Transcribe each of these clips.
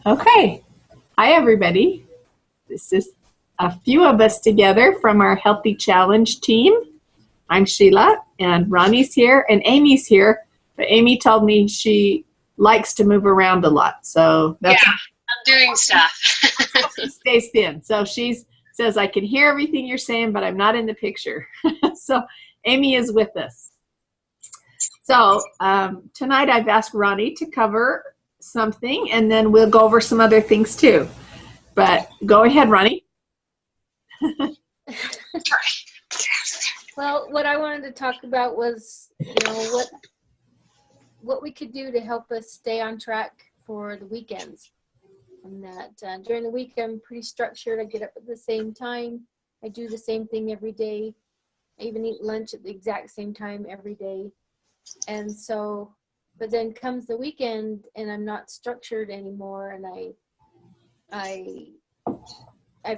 Okay. Hi, everybody. This is a few of us together from our Healthy Challenge team. I'm Sheila, and Ronnie's here, and Amy's here. But Amy told me she likes to move around a lot, so that's I'm doing stuff. she stays thin. So she says, I can hear everything you're saying, but I'm not in the picture. So Amy is with us. So tonight I've asked Ronnie to cover something, and then we'll go over some other things too. But go ahead, Ronnie. Well, what I wanted to talk about was, what we could do to help us stay on track for the weekends. And that during the week, I'm pretty structured. I get up at the same time. I do the same thing every day. I even eat lunch at the exact same time every day. And so, but then comes the weekend and I'm not structured anymore, and I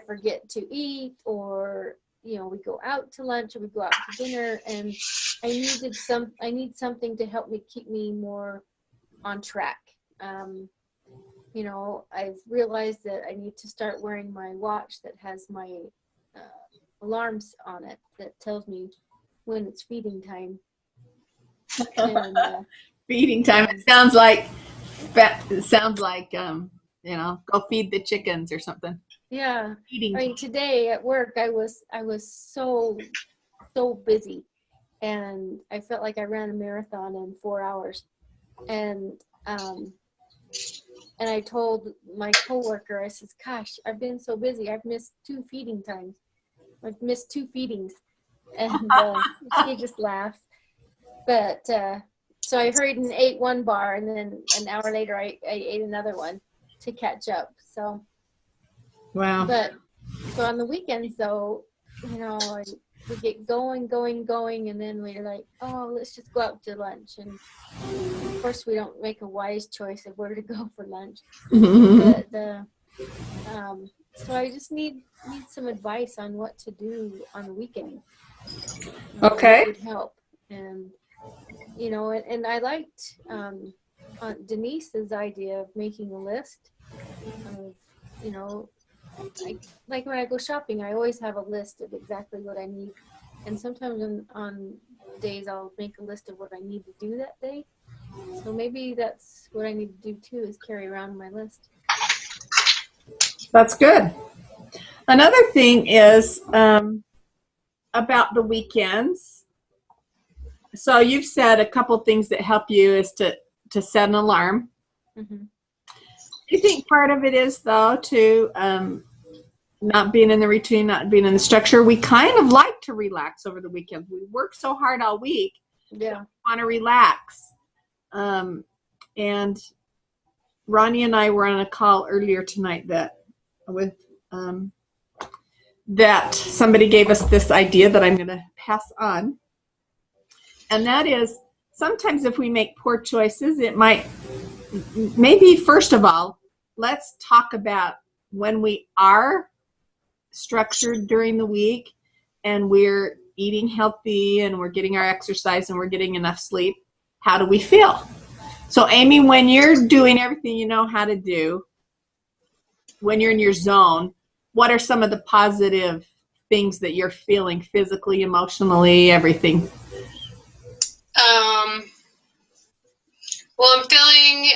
forget to eat, or we go out to lunch or we go out to dinner, and I need something to help me keep me more on track. I've realized that I need to start wearing my watch that has my alarms on it that tells me when it's feeding time. And, feeding time. It sounds like go feed the chickens or something. Yeah. Feeding. I mean, today at work, I was so busy, and I felt like I ran a marathon in 4 hours. And I told my coworker, I says, gosh, I've been so busy. I've missed 2 feeding times. I've missed 2 feedings. And she just laughed. But so I hurried and ate one bar, and then an hour later I ate another one to catch up. So wow. But so on the weekends, though, we get going, and then we're like, oh, let's just go out to lunch. And of course, we don't make a wise choice of where to go for lunch. So I just need some advice on what to do on the weekend. Okay. That would help. And and I liked Denise's idea of making a list of, like when I go shopping, I always have a list of exactly what I need. And sometimes on days I'll make a list of what I need to do that day. So maybe that's what I need to do too, is carry around my list. That's good. Another thing is about the weekends. So you've said a couple things that help you is to set an alarm. Mm-hmm. Do you think part of it is, though, to not being in the routine, not being in the structure? We kind of like to relax over the weekend. We work so hard all week. Yeah. We want to relax. And Ronnie and I were on a call earlier tonight that somebody gave us this idea that I'm going to pass on. And that is, sometimes if we make poor choices, it might, maybe first of all, let's talk about when we are structured during the week and we're eating healthy and we're getting our exercise and we're getting enough sleep. How do we feel? So Amy, when you're doing everything you know how to do, when you're in your zone, what are some of the positive things that you're feeling physically, emotionally, everything? Well, I'm feeling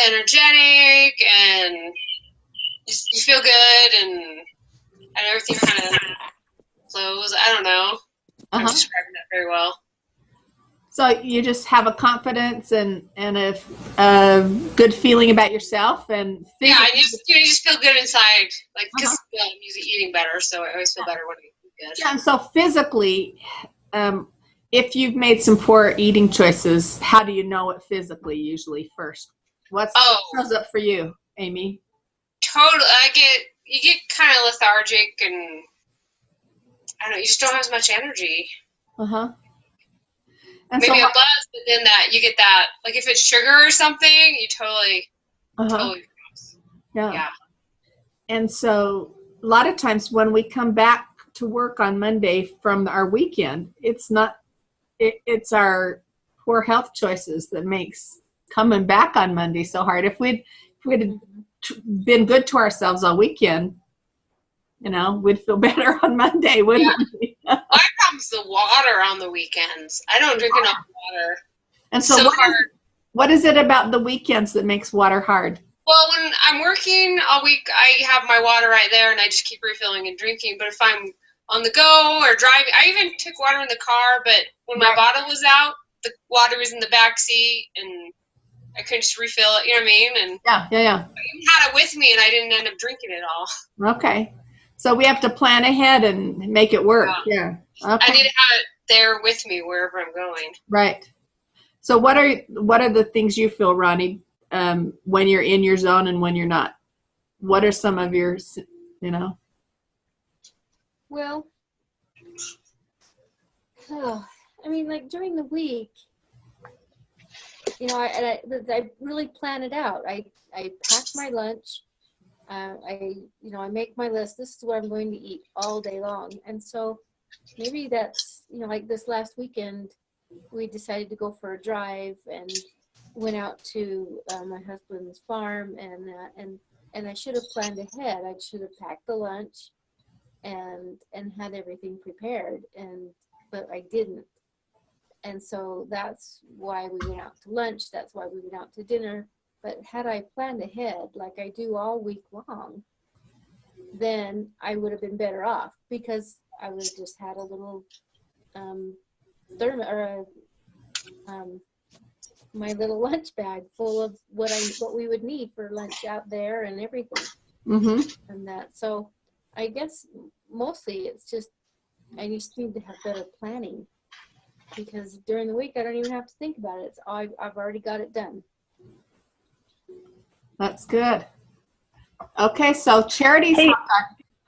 energetic, and you feel good, and everything kind of flows. I don't know. I'm describing that very well. So you just have a confidence and a good feeling about yourself, and yeah, you just feel good inside, like because I'm usually eating better, so I always feel better when I eat good. Yeah, and so physically, if you've made some poor eating choices, how do you know it physically usually first? What shows up for you, Amy? Totally. You get kind of lethargic, and I don't know, you just don't have as much energy. And maybe a buzz, but then you get that, like if it's sugar or something, you totally yeah. And so a lot of times when we come back to work on Monday from our weekend, it's our poor health choices that makes coming back on Monday so hard. If we'd been good to ourselves all weekend, we'd feel better on Monday, wouldn't we? My problem's the water on the weekends. I don't drink enough water. And so what is it about the weekends that makes water hard? Well, when I'm working all week, I have my water right there, and I just keep refilling and drinking. But if I'm on the go or driving, I even took water in the car, but when my bottle was out, the water was in the back seat, and I couldn't just refill it, you know what I mean? And yeah. I had it with me, and I didn't end up drinking it all. Okay. So we have to plan ahead and make it work. Yeah. Okay. I need to have it there with me wherever I'm going. Right. So what are the things you feel, Ronnie, when you're in your zone and when you're not? What are some of your, Well, I mean, like during the week, I really plan it out. I pack my lunch. I make my list. This is what I'm going to eat all day long. And so maybe that's, like this last weekend, we decided to go for a drive and went out to my husband's farm, and I should have planned ahead. I should have packed the lunch and had everything prepared, but I didn't. And so that's why we went out to lunch. That's why we went out to dinner. But had I planned ahead like I do all week long, then I would have been better off, because I would have just had a little my little lunch bag full of what we would need for lunch out there and everything. Mm-hmm. And that. So I guess mostly it's just I just need to have better planning, because during the week I don't even have to think about it. I've already got it done. That's good. Okay, so Charity's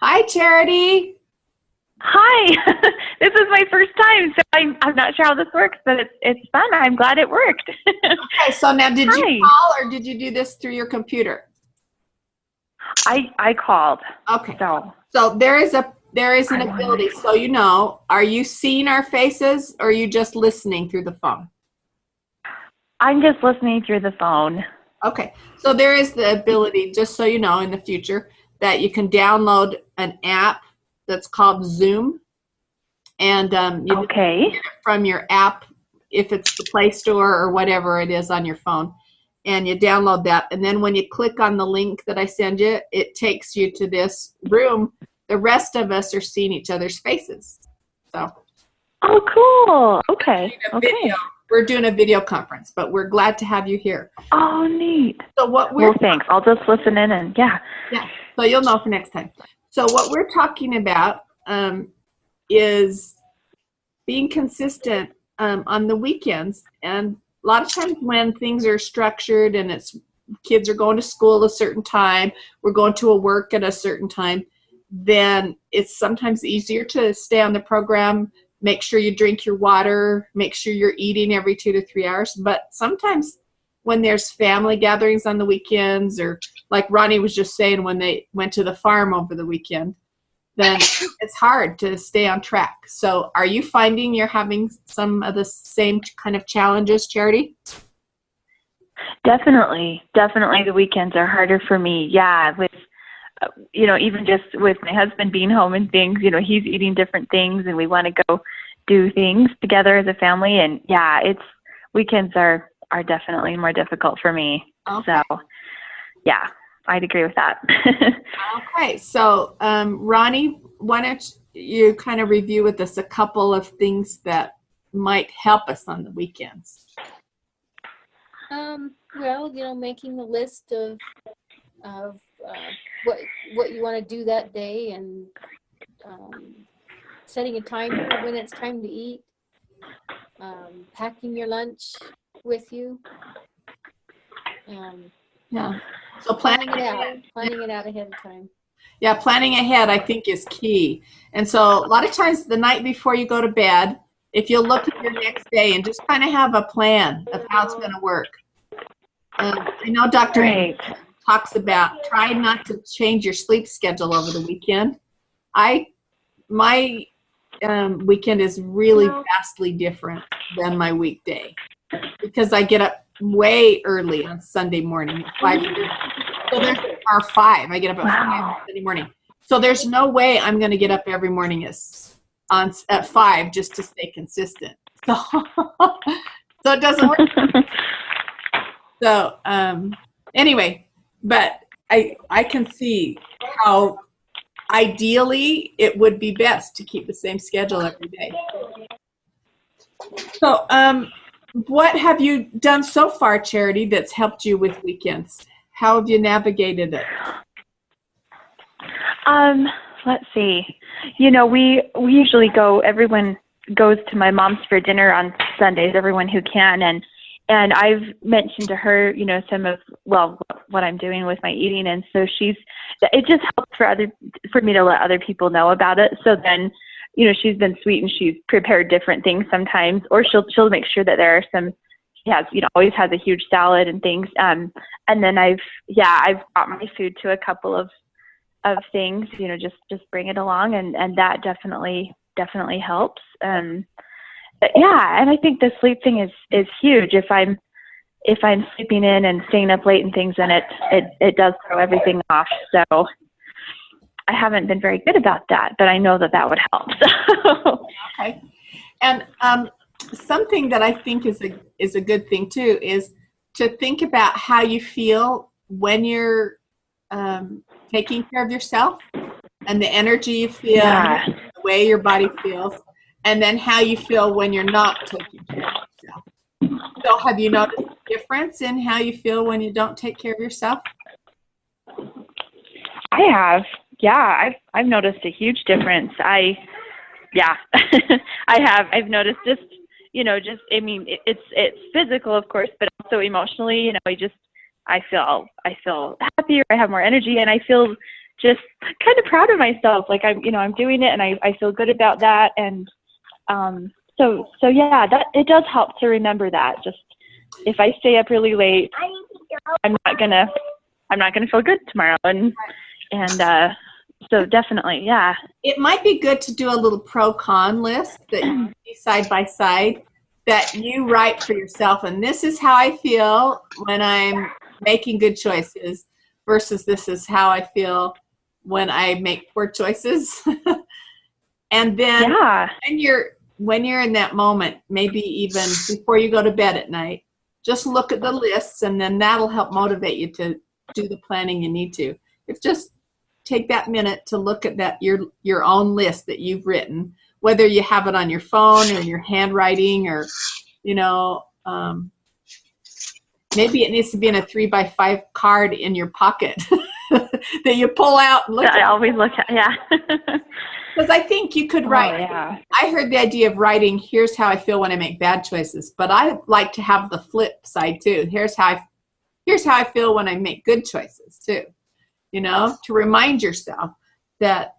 Hi, Charity. Hi. This is my first time, so I'm not sure how this works, but it's fun. I'm glad it worked. Okay, so now did you call or did you do this through your computer? I called. Okay. So there is an ability. So are you seeing our faces, or are you just listening through the phone? I'm just listening through the phone. Okay. So there is the ability, just so you know, in the future, that you can download an app that's called Zoom. And you can get it from your app, if it's the Play Store or whatever it is on your phone. And you download that. And then when you click on the link that I send you, it takes you to this room. The rest of us are seeing each other's faces. So. Oh, cool. Okay. We're doing a video conference, but we're glad to have you here. Oh, neat. So thanks. I'll just listen in and yeah. So you'll know for next time. So what we're talking about is being consistent on the weekends. And a lot of times when things are structured and kids are going to school a certain time, we're going to a work at a certain time, then it's sometimes easier to stay on the program. Make sure you drink your water, make sure you're eating every 2 to 3 hours. But sometimes when there's family gatherings on the weekends, or like Ronnie was just saying, when they went to the farm over the weekend, then it's hard to stay on track. So are you finding you're having some of the same kind of challenges, Charity? Definitely the weekends are harder for me. Yeah, with even just with my husband being home and things, he's eating different things and we want to go do things together as a family. And yeah, weekends are definitely more difficult for me. Okay. So yeah, I'd agree with that. Okay. So Ronnie, why don't you kind of review with us a couple of things that might help us on the weekends? Well, making the list of what you want to do that day, and setting a timer when it's time to eat, packing your lunch with you. So planning it out ahead of time. Yeah, planning ahead I think is key. And so a lot of times the night before you go to bed, if you look at your next day and just kind of have a plan of how it's going to work. I know Dr. talks about trying not to change your sleep schedule over the weekend. My weekend is really vastly different than my weekday, because I get up way early on Sunday morning at 5:30, So there are 5. I get up at Wow. 5 in the morning. So there's no way I'm going to get up every morning at 5 just to stay consistent. So, so it doesn't work. So anyway, but I can see how ideally it would be best to keep the same schedule every day. So what have you done so far, Charity, that's helped you with weekends? How have you navigated it? Let's see. You know, we usually go, everyone goes to my mom's for dinner on Sundays, everyone who can, and I've mentioned to her, you know, some of, well, what I'm doing with my eating, and so it just helps for me to let other people know about it. So then, you know, she's been sweet and she's prepared different things sometimes, or she'll make sure that there are some, she has, you know, always has a huge salad and things. And then I've brought my food to a couple of things, you know, just bring it along, and that definitely helps. But yeah, and I think the sleep thing is huge. If I'm sleeping in and staying up late and things, then it does throw everything off. So I haven't been very good about that, but I know that would help. So. Okay. And something that I think is a good thing too is to think about how you feel when you're taking care of yourself, and the energy you feel, the way your body feels, and then how you feel when you're not taking care of yourself. So have you noticed a difference in how you feel when you don't take care of yourself? I have. Yeah, I've noticed a huge difference. I have. I've noticed just, you know, I mean, it's physical, of course, but also emotionally, you know, I feel happier, I have more energy, and I feel just kind of proud of myself. Like I'm doing it, and I feel good about that. And so yeah, that it does help to remember that. Just if I stay up really late, I'm not gonna feel good tomorrow. And so definitely, yeah. It might be good to do a little pro-con list that you see side by side that you write for yourself. And this is how I feel when I'm making good choices versus this is how I feel when I make poor choices. And then when you're in that moment, maybe even before you go to bed at night, just look at the lists, and then that'll help motivate you to do the planning you need to. If just take that minute to look at that your own list that you've written, whether you have it on your phone or in your handwriting, or you know, maybe it needs to be in a 3x5 card in your pocket that you pull out and look at. I always look at, yeah. Because I think you could write. Oh, yeah. I heard the idea of writing, here's how I feel when I make bad choices, but I like to have the flip side too. Here's how I feel when I make good choices too. You know, to remind yourself that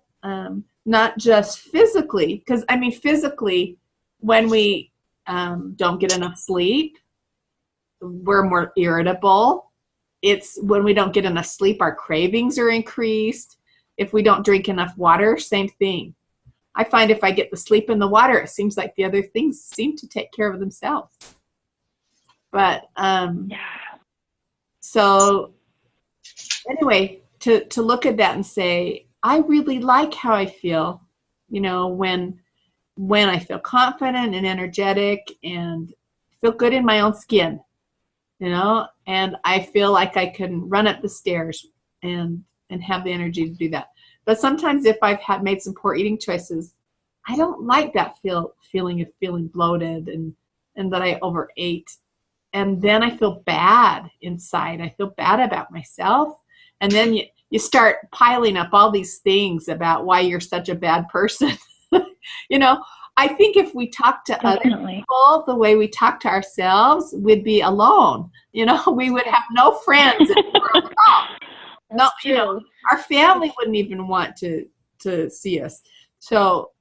not just physically, because I mean physically, when we don't get enough sleep, we're more irritable. It's when we don't get enough sleep, our cravings are increased. If we don't drink enough water, same thing. I find if I get the sleep and the water, it seems like the other things seem to take care of themselves. But so anyway, to look at that and say, I really like how I feel, you know, when I feel confident and energetic and feel good in my own skin, you know, and I feel like I can run up the stairs and have the energy to do that. But sometimes if I've made some poor eating choices, I don't like that feeling of feeling bloated and that I overate. And then I feel bad inside. I feel bad about myself. And then you start piling up all these things about why you're such a bad person. You know, I think if we talk to other people the way we talk to ourselves, we'd be alone. You know, we would have no friends in the world at all. No, you know, our family wouldn't even want to see us. So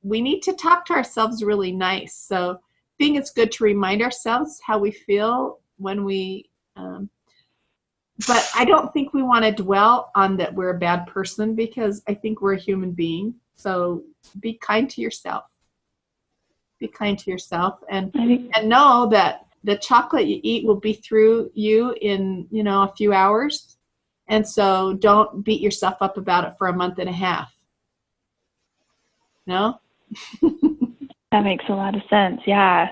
we need to talk to ourselves really nice. So I think it's good to remind ourselves how we feel when we, but I don't think we want to dwell on that we're a bad person, because I think we're a human being. So be kind to yourself. Be kind to yourself and know that the chocolate you eat will be through you in, you know, a few hours. And so don't beat yourself up about it for a month and a half. No? That makes a lot of sense. Yeah,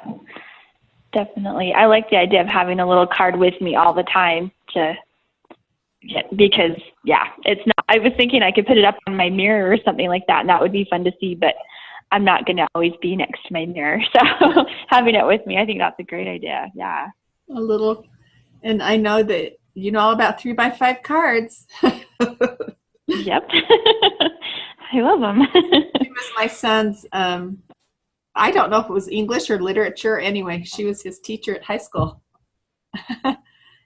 definitely. I like the idea of having a little card with me all the time because it's not, I was thinking I could put it up on my mirror or something like that, and that would be fun to see, but I'm not going to always be next to my mirror. So having it with me, I think that's a great idea. Yeah. A little, and I know that you know all about 3x5 cards. Yep. I love them. She was my son's, I don't know if it was English or literature. Anyway, she was his teacher at high school.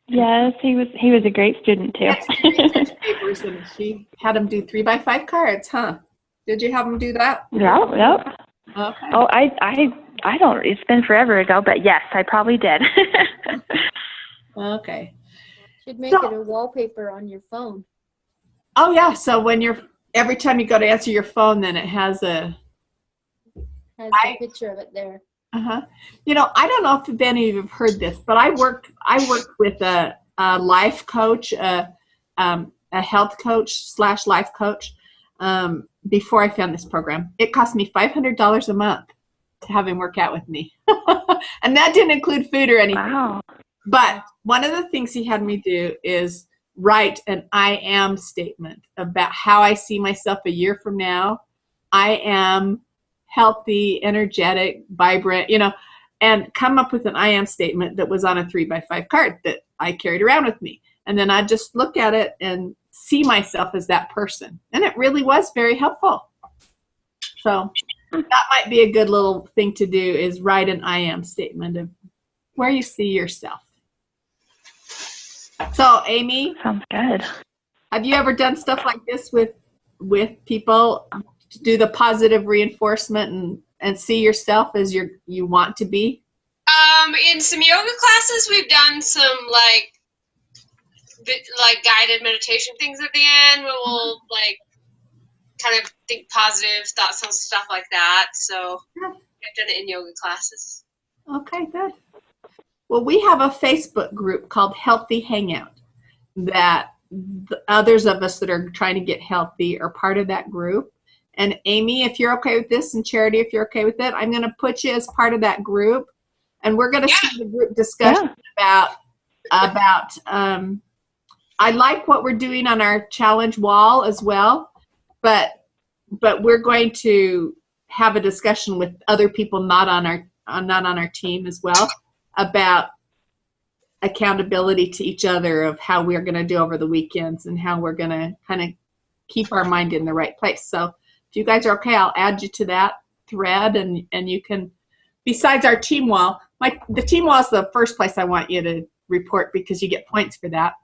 Yes, he was a great student too. Research papers, and she had him do 3x5 cards, huh? Did you have him do that? Yep. Okay. Oh, I don't. It's been forever ago, but yes, I probably did. Okay. Should make it a wallpaper on your phone. Oh yeah. So when every time you go to answer your phone, then it has a picture of it there. You know, I don't know if any of you have heard this, but I worked with a life coach, a health coach / life coach, before I found this program. It cost me $500 a month to have him work out with me. And that didn't include food or anything. Wow. But one of the things he had me do is write an I am statement about how I see myself a year from now. I am healthy, energetic, vibrant, and come up with an I am statement that was on a 3x5 card that I carried around with me. And then I'd just look at it and see myself as that person. And it really was very helpful. So that might be a good little thing to do, is write an I am statement of where you see yourself. So Amy, sounds good. Have you ever done stuff like this with people, to do the positive reinforcement and see yourself as you want to be? In some yoga classes, we've done some like guided meditation things at the end where we'll kind of think positive thoughts and stuff like that. So I've done it in yoga classes. Okay, good. Well, we have a Facebook group called Healthy Hangout that the others of us that are trying to get healthy are part of that group. And Amy, if you're okay with this, and Charity, if you're okay with it, I'm going to put you as part of that group. And we're going to see the group discussion about I like what we're doing on our challenge wall as well, but we're going to have a discussion with other people not on our team as well about accountability to each other of how we're going to do over the weekends and how we're going to kind of keep our mind in the right place. So if you guys are okay, I'll add you to that thread, and you can, besides our team wall, the team wall is the first place I want you to report because you get points for that.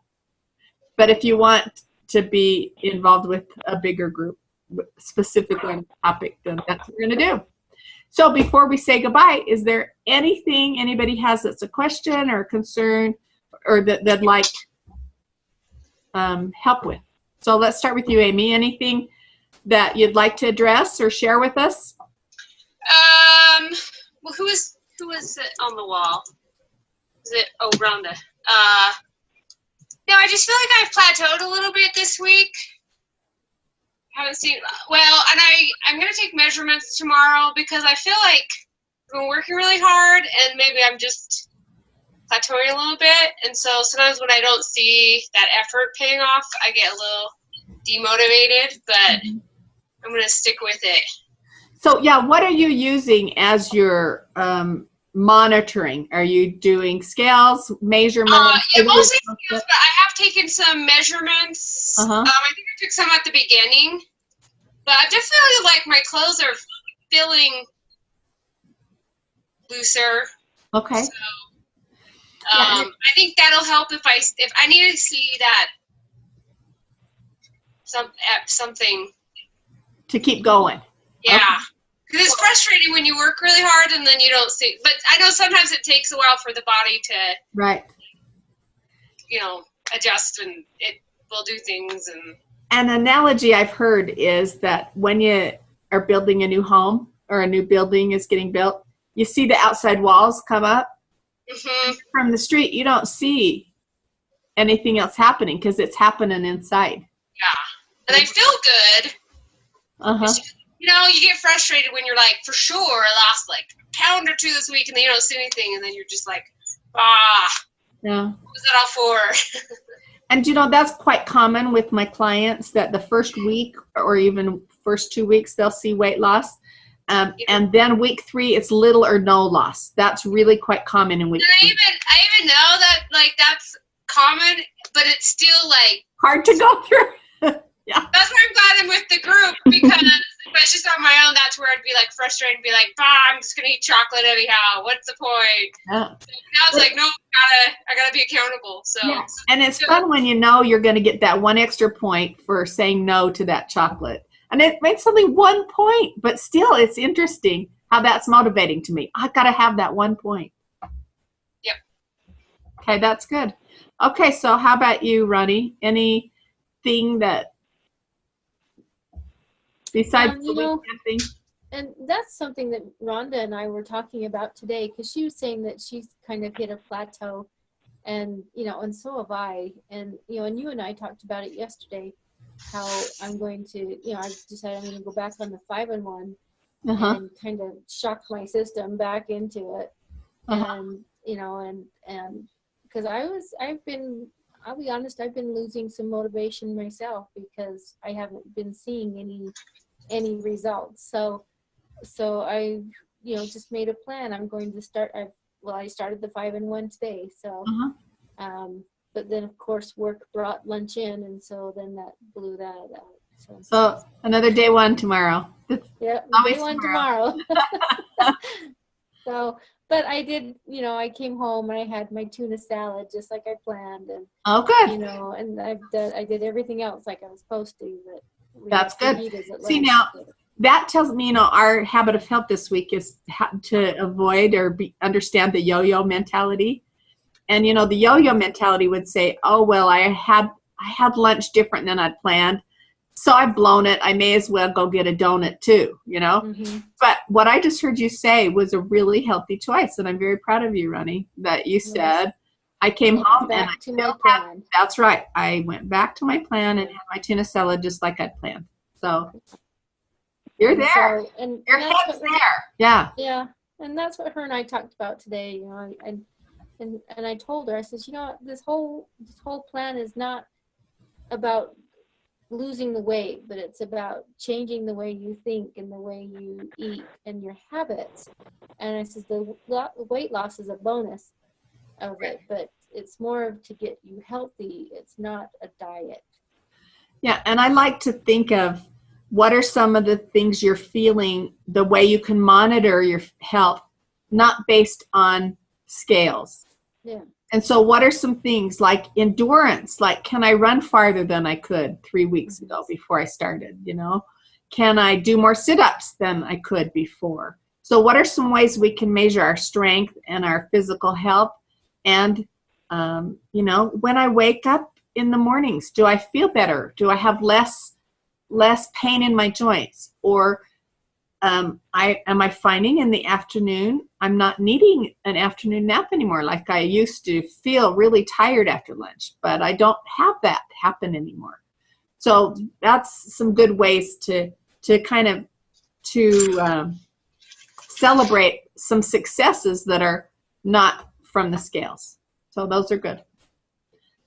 But if you want to be involved with a bigger group, specifically on the topic, then that's what we're going to do. So before we say goodbye, is there anything anybody has that's a question or a concern or that they'd like help with? So let's start with you, Amy. Anything that you'd like to address or share with us? Well, who is it on the wall? Is it Rhonda? No, I just feel like I've plateaued a little bit this week. Haven't seen, and I'm going to take measurements tomorrow because I feel like I've been working really hard and maybe I'm just plateauing a little bit. And so sometimes when I don't see that effort paying off, I get a little demotivated, but I'm going to stick with it. So, what are you using as your monitoring? Are you doing scales, measurements? Mostly scales, but I have taken some measurements. I think I took some at the beginning, but I just feel like my clothes are feeling looser. Okay. So, I think that'll help if I need to see that something to keep going. Yeah. Okay. Because it's frustrating when you work really hard and then you don't see. But I know sometimes it takes a while for the body to, adjust, and it will do things. And an analogy I've heard is that when you are building a new home or a new building is getting built, you see the outside walls come up from the street. You don't see anything else happening because it's happening inside. Yeah. And I feel good. You know, you get frustrated when you're like, for sure, I lost like a pound or two this week, and then you don't see anything, and then you're just like, yeah. What was that all for? And, you know, that's quite common with my clients that the first week or even first 2 weeks, they'll see weight loss. And then week 3, it's little or no loss. That's really quite common in week 3. I even know that, like, that's common, but it's still, like, hard to go through. Yeah. That's why I'm glad I'm with the group, because if I was just on my own, that's where I'd be, like, frustrated and be like, I'm just going to eat chocolate anyhow. What's the point? Yeah. So now it's like, no, I gotta be accountable. So yeah. And it's fun when you know you're going to get that one extra point for saying no to that chocolate. And it makes only 1 point, but still it's interesting how that's motivating to me. I got to have that 1 point. Yep. Okay, that's good. Okay, so how about you, Ronnie? Anything that besides the weekend thing? And that's something that Rhonda and I were talking about today, because she was saying that she's kind of hit a plateau, and and so have I. And and you and I talked about it yesterday, how I'm going to, I've decided I'm going to go back on the 5-1 and kind of shock my system back into it. And and because I'll be honest, I've been losing some motivation myself because I haven't been seeing any results. So I've just made a plan. I'm going to start. I started the 5-1 today. So, but then of course work brought lunch in, and so then that blew that out. So another day 1 tomorrow. Yeah, day 1 tomorrow. So, but I did. I came home and I had my tuna salad just like I planned, and good. And I did everything else like I was supposed to. But that's good. See now. That tells me, our habit of health this week is to avoid or understand the yo-yo mentality. And, the yo-yo mentality would say, oh, well, I had lunch different than I'd planned, so I've blown it. I may as well go get a donut too, But what I just heard you say was a really healthy choice. And I'm very proud of you, Ronnie, that you said, I came home and I still had, that's right. I went back to my plan and had my tuna salad just like I'd planned. So you're there. So, and your head's there. Yeah. Yeah. And that's what her and I talked about today, and I told her, I said, this whole plan is not about losing the weight, but it's about changing the way you think and the way you eat and your habits. And I said, the weight loss is a bonus of it, but it's more to get you healthy. It's not a diet. Yeah. And I like to think of, what are some of the things you're feeling, the way you can monitor your health, not based on scales? Yeah. And so what are some things like endurance? Like, can I run farther than I could 3 weeks ago before I started? Can I do more sit-ups than I could before? So what are some ways we can measure our strength and our physical health? And, when I wake up in the mornings, do I feel better? Do I have less pain in my joints? Or am I finding in the afternoon I'm not needing an afternoon nap anymore? Like I used to feel really tired after lunch, but I don't have that happen anymore. So that's some good ways to kind of celebrate some successes that are not from the scales. So those are good.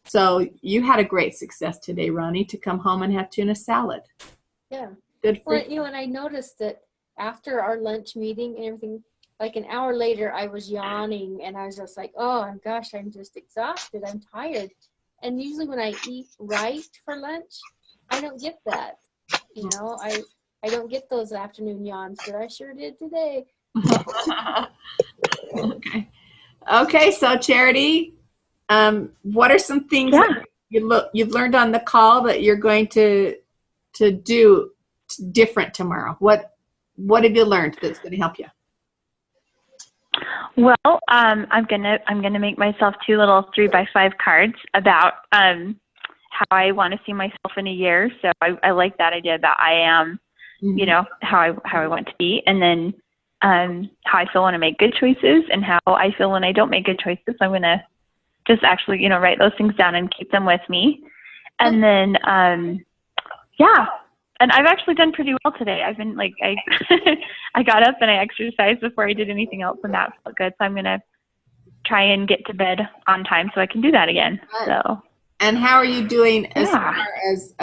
So you had a great success today, Ronnie, to come home and have tuna salad. Yeah. Good for you. And I noticed that after our lunch meeting and everything, like an hour later, I was yawning and I was just like, oh gosh, I'm just exhausted. I'm tired. And usually when I eat right for lunch, I don't get that. I don't get those afternoon yawns, but I sure did today. Okay. So Charity, what are some things that you've learned on the call that you're going to do different tomorrow? What have you learned that's going to help you? Well, I'm gonna make myself 2 little 3x5 cards about how I want to see myself in a year. So I like that idea about I am, how I want to be, and then how I feel when I make good choices and how I feel when I don't make good choices. I'm gonna just actually, write those things down and keep them with me. And then, yeah. And I've actually done pretty well today. I've been like, I got up and I exercised before I did anything else, and that felt good. So I'm going to try and get to bed on time so I can do that again. So. And how are you doing as far as,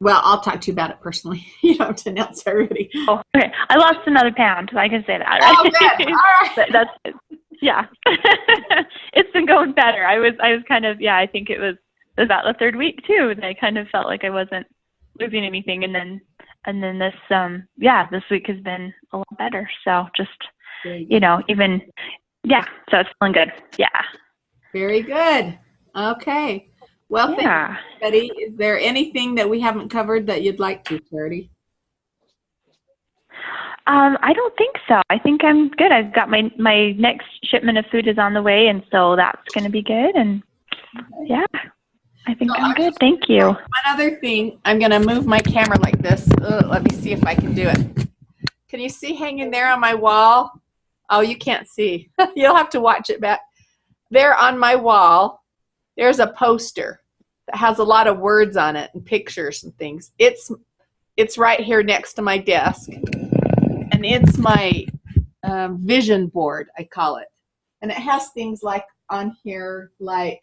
well, I'll talk to you about it personally. You don't have to announce everybody. Oh, okay. I lost another pound, so I can say that. Right? Oh, good. All right. That's good. Yeah. It's been going better. I was kind of, I think it was about the third week too, that I kind of felt like I wasn't losing anything. And then this, this week has been a lot better. So just, so it's feeling good. Yeah. Very good. Okay. Well, thank you, everybody. Is there anything that we haven't covered that you'd like to, Charity? I don't think so. I think I'm good. I've got my next shipment of food is on the way, and so that's going to be good. And I think I'm good. Thank you. One other thing, I'm going to move my camera like this. Let me see if I can do it. Can you see hanging there on my wall? Oh, you can't see. You'll have to watch it back. There on my wall, there's a poster that has a lot of words on it and pictures and things. It's right here next to my desk, and it's my vision board, I call it. And it has things like on here like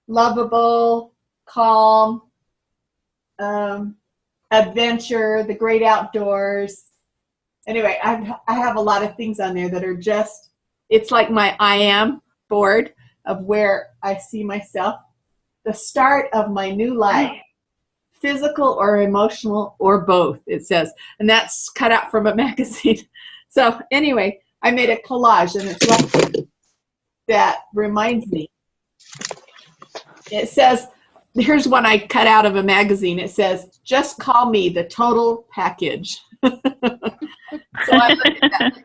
lovable, calm, adventure, the great outdoors. Anyway, I have a lot of things on there that are just, it's like my I am board of where I see myself, the start of my new life, physical or emotional or both, it says. And that's cut out from a magazine. So anyway, I made a collage, and it's like that reminds me. It says, here's one I cut out of a magazine. It says, just call me the total package. So I looked at that.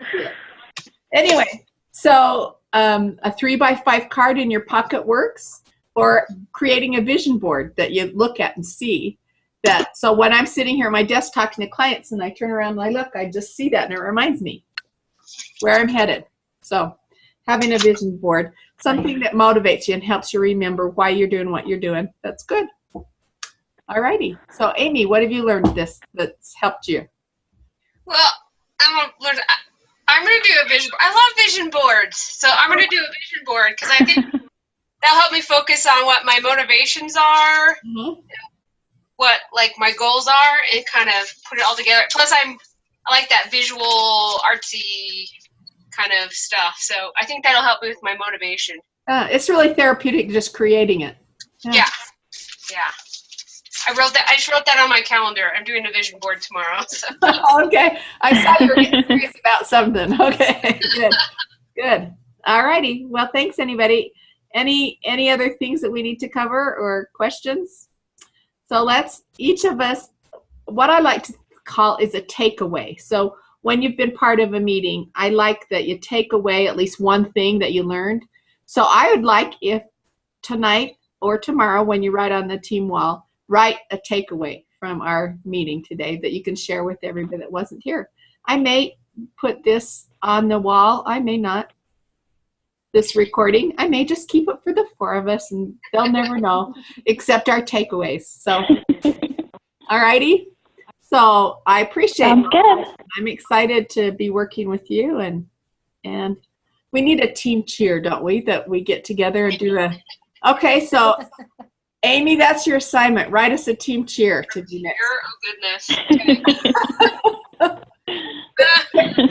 Anyway, so a 3x5 card in your pocket works, or creating a vision board that you look at and see that. So when I'm sitting here at my desk talking to clients and I turn around and I look, I just see that and it reminds me where I'm headed. So having a vision board, something that motivates you and helps you remember why you're doing what you're doing. That's good. All righty. So Amy, what have you learned that's helped you? Well, I'm going to do a vision board. I love vision boards. So I'm going to do a vision board because I think that'll help me focus on what my motivations are, what like my goals are, and kind of put it all together. Plus I like that visual, artsy kind of stuff. So I think that'll help me with my motivation. It's really therapeutic just creating it. Yeah. I just wrote that on my calendar. I'm doing a vision board tomorrow. So. Okay. I saw you were getting serious about something. Okay. Good. All righty. Well, thanks, anybody. Any other things that we need to cover or questions? So let's, each of us, what I like to call is a takeaway. So when you've been part of a meeting, I like that you take away at least one thing that you learned. So I would like if tonight or tomorrow when you write on the team wall, write a takeaway from our meeting today that you can share with everybody that wasn't here. I may put this on the wall. I may not. This recording, I may just keep it for the four of us and they'll never know except our takeaways. So, all righty. So I appreciate it. Good. I'm excited to be working with you, and we need a team cheer, don't we? That we get together and do a, okay, so Amy, that's your assignment. Write us a team cheer to do next. Oh, goodness. Okay.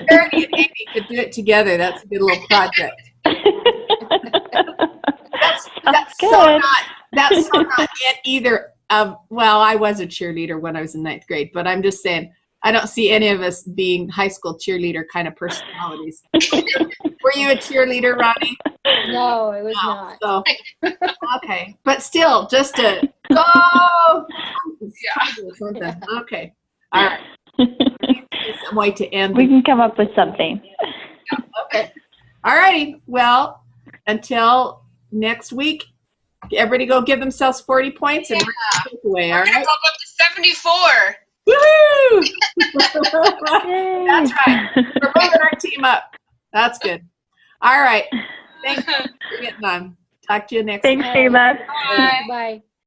Charity and Amy could do it together. That's a good little project. That's so not it either. Well, I was a cheerleader when I was in 9th grade, but I'm just saying, I don't see any of us being high school cheerleader kind of personalities. Were you a cheerleader, Ronnie? No, it was not. So, okay, but still, just to go. Yeah. Okay. All right. Some way to end. We can come up with something. Okay. All righty. Well, until next week, everybody go give themselves 40 points and take away. All right. We're gonna go up to 74. Woohoo! That's right. We're moving our team up. That's good. All right. Thanks for getting on. Talk to you next Thanks, time. Sheila. Bye. Bye.